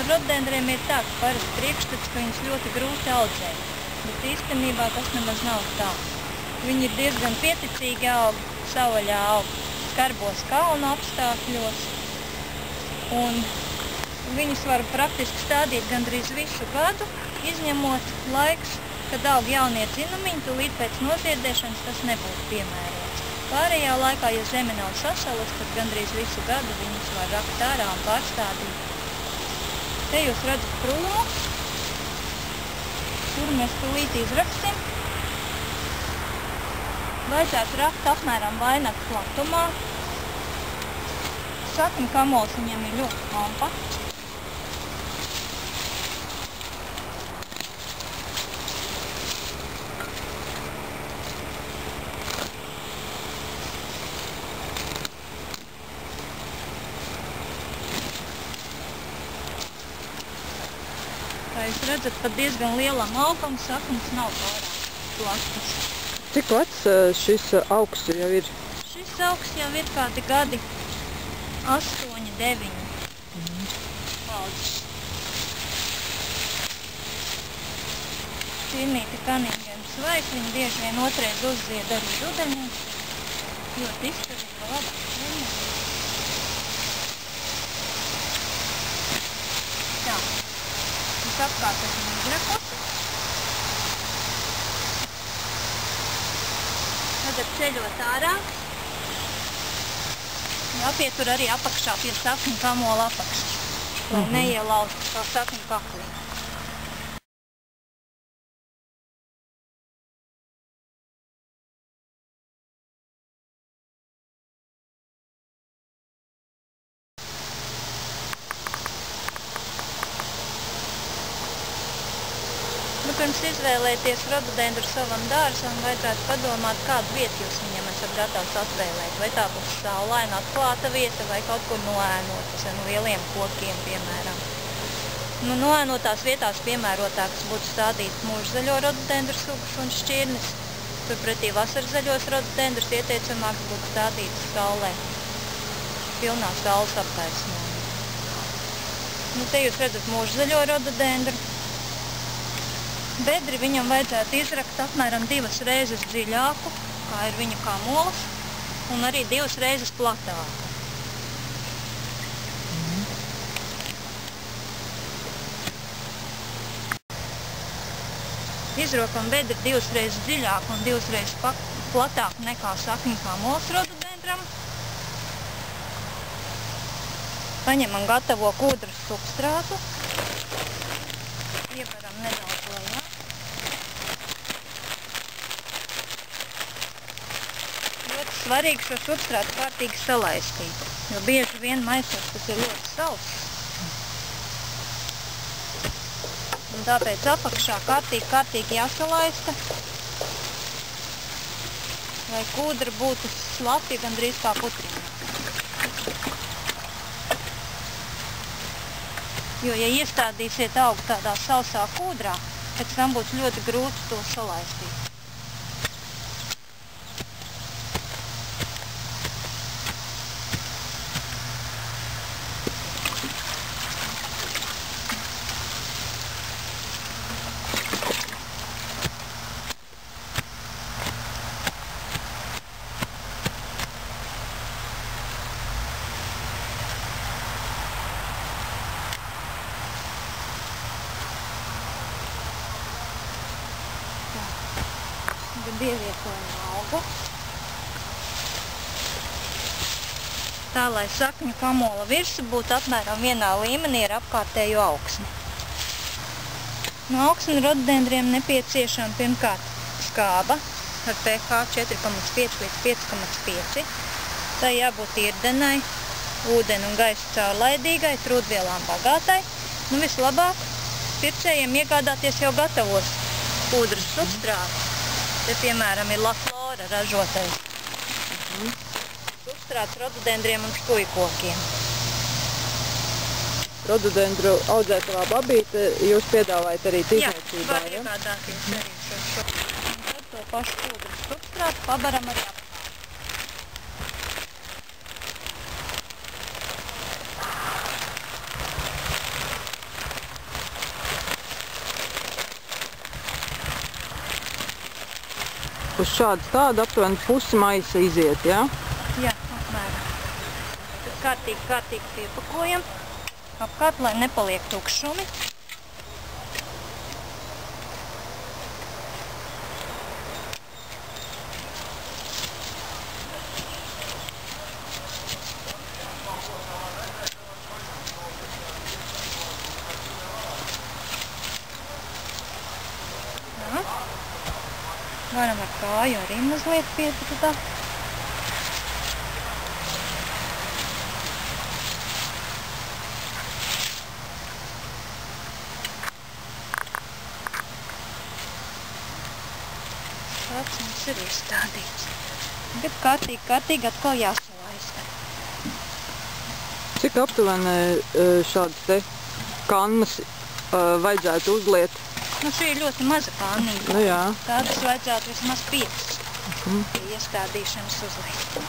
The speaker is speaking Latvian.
rododendriem ir tā, ka parasti priekšstats, ka viņus ļoti grūti audzēt, bet īstenībā tas nemaz nav tā. Viņi ir diezgan pieticīgi aug, savvaļā aug skarbos kalnu apstākļos, un viņus var praktiski stādīt gandrīz visu gadu, izņemot laiks, kad aug jaunie dzinumiņi, tūlīt pēc noziedēšanas tas nebūtu piemērots. Pārējā laikā, ja zeme nav sasalusi, tad gandrīz visu gadu viņus var rakt ārā un pārstādīt. Te jūs redzat krūmus, kur mēs tūlīt izrakstim. Vajadzētu rakt apmēram vainagu platumā. Sakņu kamols viņam ir ļoti kompakts. Kā jūs redzat, pat diezgan lielam augam saknes nav pārāk platas. Cik vecs šis augs jau ir? Šis augs jau ir kādi gadi 8, 9 paudzes. Šķirnīti kanīgiem svaigs, viņi bieži vien otrais uzzied arī rudenī. Ļoti izturīga, laba šķirnīte. Tā. Apkārt esmu izrakusi. Tagad ceļot ārā. Jāpietur arī apakšā pie sakņu kamola apakšas, lai neielaustu to sakņu kaklī. Pirms izvēlēties rododendru savam dārzam, vajadzētu padomāt, kādu vietu jūs viņam esat gatavs atvēlēt. Vai tā būs saulaina atklāta vieta, vai kaut kur noēnota zem lieliem kokiem, piemēram. Noēnotās vietās piemērotākas būtu stādīt mūžzaļo rododendru sugas un šķirnes. Turpretī vasarzaļos rododendrus ieteicamāks būtu stādīt saulē, pilnā saules aptaisnojumā. Te jūs redzat mūžzaļo rododendru. Bedri viņam vajadzētu izrakt apmēram 2 reizes dziļāku, kā ir viņa kamols, un arī 2 reizes platāku. Izrokam bedri 2 reizes dziļāku un 2 reizes platāku nekā sakņu kamols rododendram. Paņemam gatavo kūdras substrātu, ievaram nedaudz lejā. Ļoti svarīgi šo substrātu kārtīgi salaistīt, jo bieži vien maisos tas ir ļoti sauss. Un tāpēc apakšā kārtīgi jāsalaista, lai kūdra būtu slapja gandrīz kā putriņā. Jo, ja iestādīsiet augu tādā sausā kūdrā, pēc tam būs ļoti grūti to salaistīt. Tad ievietojam augu. Tā, lai sakņu kamola virsu būtu apmēram vienā līmenī ar apkārtējo augsni. No augsni rododendriem nepieciešama pirmkārt skāba ar pH 4,5 līdz 5,5. Tā jābūt irdenai, ūdeni un gaisa caurlaidīgai, trūdvielām bagātai. Vislabāk pircējiem iegādāties jau gatavos kūdras substrātus. Te, piemēram, ir La Flora ražotais substrāts rododendriem un škujkokiem. Rododendru audzētavā babīte jūs piedāvājat arī tirdzniecībā, jā? Var iegādāties arī šo. Un tad to pašu kūdras substrātu pabaram arī apkārt. Uz šādas tādu aptuveni pusi maisa iziet, jā? Jā, apmēram. Tad kārtīgi piepakojam apkārt, lai nepaliek tukšumi. Varam ar kāju arī mazliet pietutā. Tāds mums ir izstādīts. Tagad kārtīgi atkal jāsalaista. Cik aptuveni šādas te kannas vajadzētu uzliet? Nu, šī ir ļoti maza kānība. Nu jā. Tādas vajadzētu vismaz 5 pie iestādīšanas uzlikt.